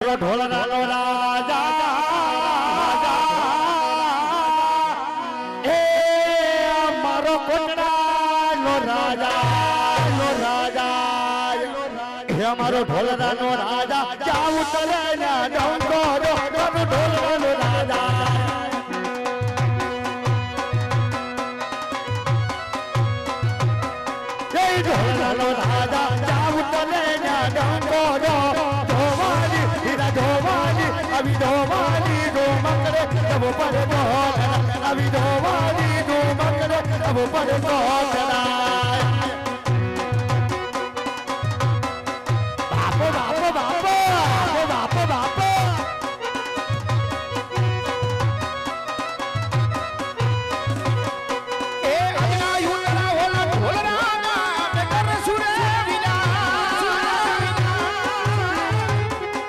અમારો ઢોલનાનો રાજા એ અમારો કોટડાનો રાજા હે અમારો ઢોલનાનો રાજા જાવું તલે ને ડંગોરો ઢોલનાનો રાજા જય ઢોલનાનો રાજા જાવું તલે ને ડંગોરો ધોવાની હીરા ધોવાની અભી ધોવાની દો મંગળે તબ પર ઢોલ અભી ધોવાની દો મંગળે તબ પર ઢોલ